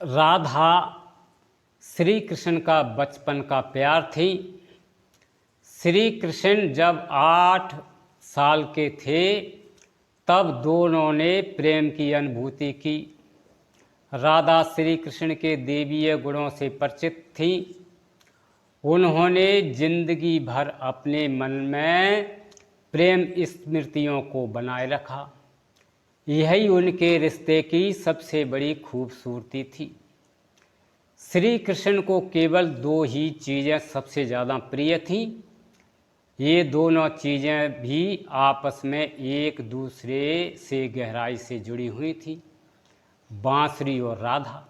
राधा श्री कृष्ण का बचपन का प्यार थी। श्री कृष्ण जब 8 साल के थे तब दोनों ने प्रेम की अनुभूति की। राधा श्री कृष्ण के देवीय गुणों से परिचित थी। उन्होंने जिंदगी भर अपने मन में प्रेम स्मृतियों को बनाए रखा। यही उनके रिश्ते की सबसे बड़ी खूबसूरती थी। श्री कृष्ण को केवल 2 ही चीज़ें सबसे ज़्यादा प्रिय थीं। ये दोनों चीज़ें भी आपस में एक दूसरे से गहराई से जुड़ी हुई थी, बांसुरी और राधा।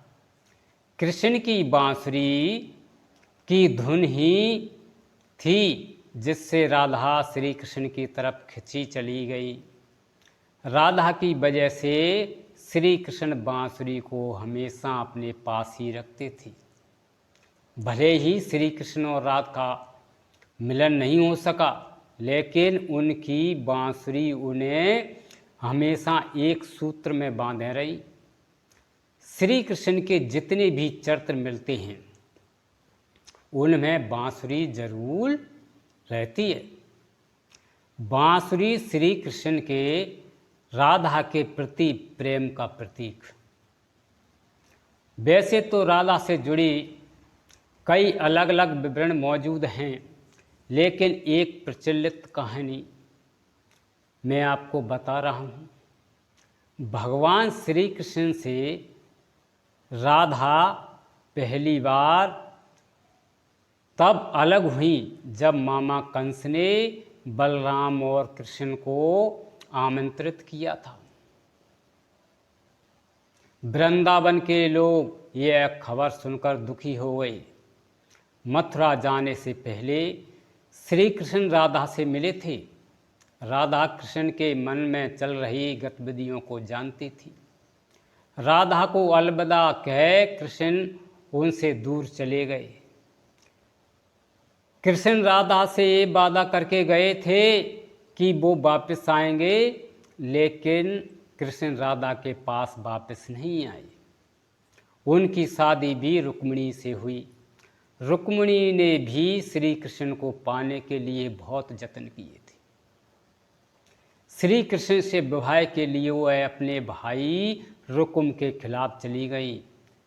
कृष्ण की बांसुरी की धुन ही थी जिससे राधा श्री कृष्ण की तरफ खिंची चली गई। राधा की वजह से श्री कृष्ण बांसुरी को हमेशा अपने पास ही रखते थे। भले ही श्री कृष्ण और राधा का मिलन नहीं हो सका, लेकिन उनकी बांसुरी उन्हें हमेशा एक सूत्र में बांधे रही। श्री कृष्ण के जितने भी चरित्र मिलते हैं उनमें बांसुरी जरूर रहती है। बांसुरी श्री कृष्ण के राधा के प्रति प्रेम का प्रतीक। वैसे तो राधा से जुड़ी कई अलग अलग विवरण मौजूद हैं, लेकिन एक प्रचलित कहानी मैं आपको बता रहा हूँ। भगवान श्री कृष्ण से राधा पहली बार तब अलग हुई जब मामा कंस ने बलराम और कृष्ण को आमंत्रित किया था। वृंदावन के लोग यह खबर सुनकर दुखी हो गए। मथुरा जाने से पहले श्री कृष्ण राधा से मिले थे। राधा कृष्ण के मन में चल रही गतिविधियों को जानती थी। राधा को अलविदा कह कृष्ण उनसे दूर चले गए। कृष्ण राधा से ये वादा करके गए थे कि वो वापस आएंगे, लेकिन कृष्ण राधा के पास वापस नहीं आए। उनकी शादी भी रुक्मिणी से हुई। रुक्मिणी ने भी श्री कृष्ण को पाने के लिए बहुत जतन किए थे। श्री कृष्ण से विवाह के लिए वह अपने भाई रुक्म के खिलाफ चली गई।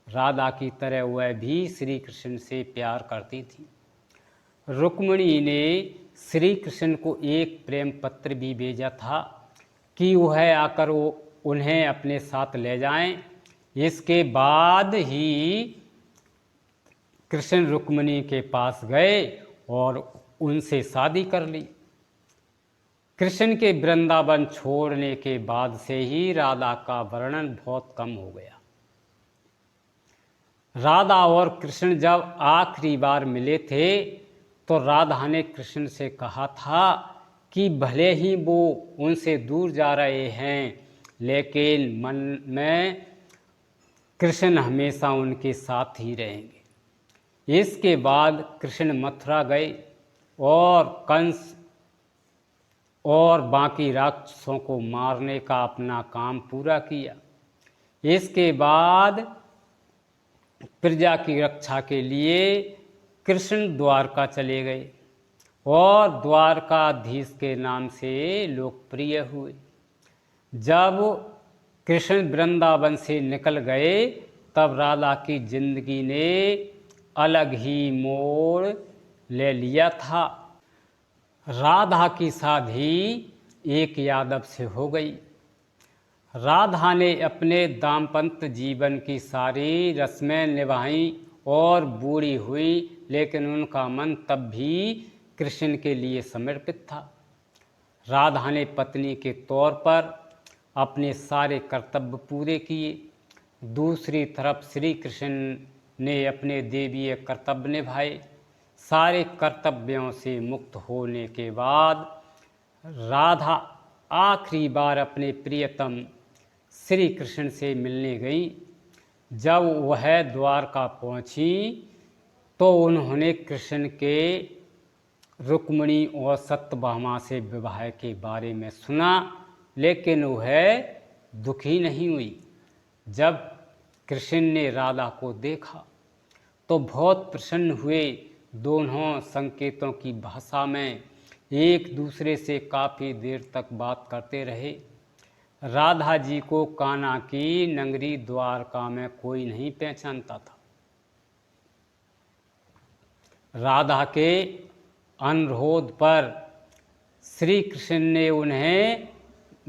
राधा की तरह वह भी श्री कृष्ण से प्यार करती थी। रुक्मिणी ने श्री कृष्ण को एक प्रेम पत्र भी भेजा था कि वह आकर उन्हें अपने साथ ले जाएं। इसके बाद ही कृष्ण रुक्मिणी के पास गए और उनसे शादी कर ली। कृष्ण के वृंदावन छोड़ने के बाद से ही राधा का वर्णन बहुत कम हो गया। राधा और कृष्ण जब आखिरी बार मिले थे तो राधा ने कृष्ण से कहा था कि भले ही वो उनसे दूर जा रहे हैं, लेकिन मन में कृष्ण हमेशा उनके साथ ही रहेंगे। इसके बाद कृष्ण मथुरा गए और कंस और बाकी राक्षसों को मारने का अपना काम पूरा किया। इसके बाद प्रजा की रक्षा के लिए कृष्ण द्वारका चले गए और द्वारकाधीश के नाम से लोकप्रिय हुए। जब कृष्ण वृंदावन से निकल गए तब राधा की जिंदगी ने अलग ही मोड़ ले लिया था। राधा की शादी एक यादव से हो गई। राधा ने अपने दाम्पत्य जीवन की सारी रस्में निभाई और बूढ़ी हुई, लेकिन उनका मन तब भी कृष्ण के लिए समर्पित था। राधा ने पत्नी के तौर पर अपने सारे कर्तव्य पूरे किए। दूसरी तरफ श्री कृष्ण ने अपने देवीय कर्तव्य निभाए। सारे कर्तव्यों से मुक्त होने के बाद राधा आखिरी बार अपने प्रियतम श्री कृष्ण से मिलने गई। जब वह द्वारका पहुंची तो उन्होंने कृष्ण के रुक्मिणी और सत्यभामा से विवाह के बारे में सुना, लेकिन वह दुखी नहीं हुई। जब कृष्ण ने राधा को देखा तो बहुत प्रसन्न हुए। दोनों संकेतों की भाषा में एक दूसरे से काफ़ी देर तक बात करते रहे। राधा जी को कान्हा की नगरी द्वारका में कोई नहीं पहचानता था। राधा के अनुरोध पर श्री कृष्ण ने उन्हें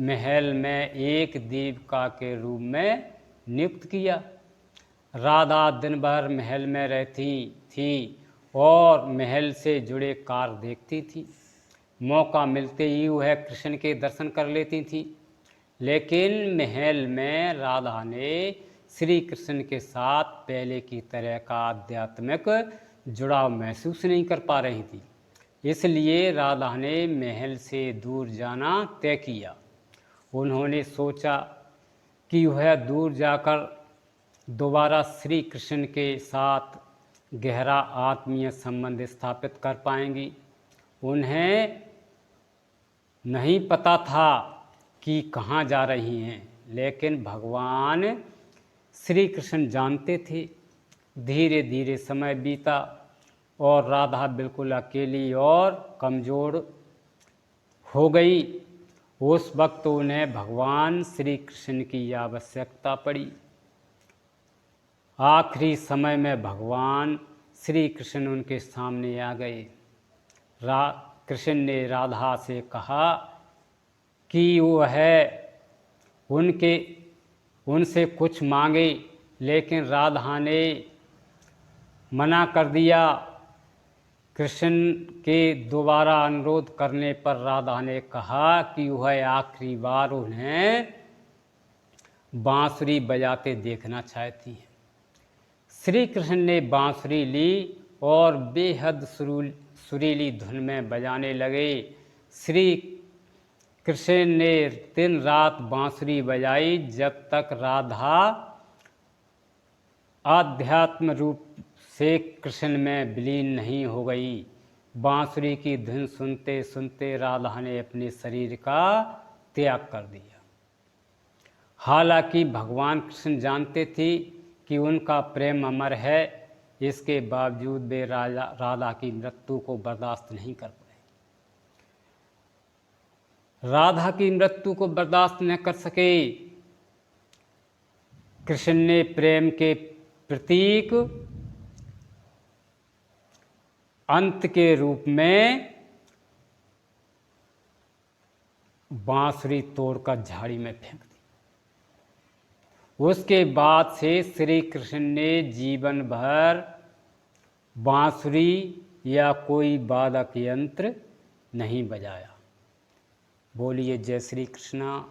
महल में एक देविका के रूप में नियुक्त किया। राधा दिन भर महल में रहती थी और महल से जुड़े कार्य देखती थी। मौका मिलते ही वह कृष्ण के दर्शन कर लेती थी, लेकिन महल में राधा ने श्री कृष्ण के साथ पहले की तरह का आध्यात्मिक जुड़ाव महसूस नहीं कर पा रही थी। इसलिए राधा ने महल से दूर जाना तय किया। उन्होंने सोचा कि वह दूर जाकर दोबारा श्री कृष्ण के साथ गहरा आत्मीय संबंध स्थापित कर पाएंगी। उन्हें नहीं पता था कि कहाँ जा रही हैं, लेकिन भगवान श्री कृष्ण जानते थे। धीरे धीरे समय बीता और राधा बिल्कुल अकेली और कमज़ोर हो गई। उस वक्त उन्हें भगवान श्री कृष्ण की आवश्यकता पड़ी। आखिरी समय में भगवान श्री कृष्ण उनके सामने आ गए। कृष्ण ने राधा से कहा कि वह उनसे कुछ मांगे, लेकिन राधा ने मना कर दिया। कृष्ण के दोबारा अनुरोध करने पर राधा ने कहा कि वह आखिरी बार उन्हें बांसुरी बजाते देखना चाहती हैं। श्री कृष्ण ने बांसुरी ली और बेहद सुरीली धुन में बजाने लगे। श्री कृष्ण ने दिन रात बांसुरी बजाई जब तक राधा आध्यात्म रूप से कृष्ण में विलीन नहीं हो गई। बांसुरी की धुन सुनते सुनते राधा ने अपने शरीर का त्याग कर दिया। हालांकि भगवान कृष्ण जानते थे कि उनका प्रेम अमर है, इसके बावजूद वे राधा की मृत्यु को बर्दाश्त नहीं कर पाए। राधा की मृत्यु को बर्दाश्त न कर सके। कृष्ण ने प्रेम के प्रतीक अंत के रूप में बांसुरी तोड़कर झाड़ी में फेंक दी। उसके बाद से श्री कृष्ण ने जीवन भर बांसुरी या कोई वादक यंत्र नहीं बजाया। बोलिए जय श्री कृष्णा।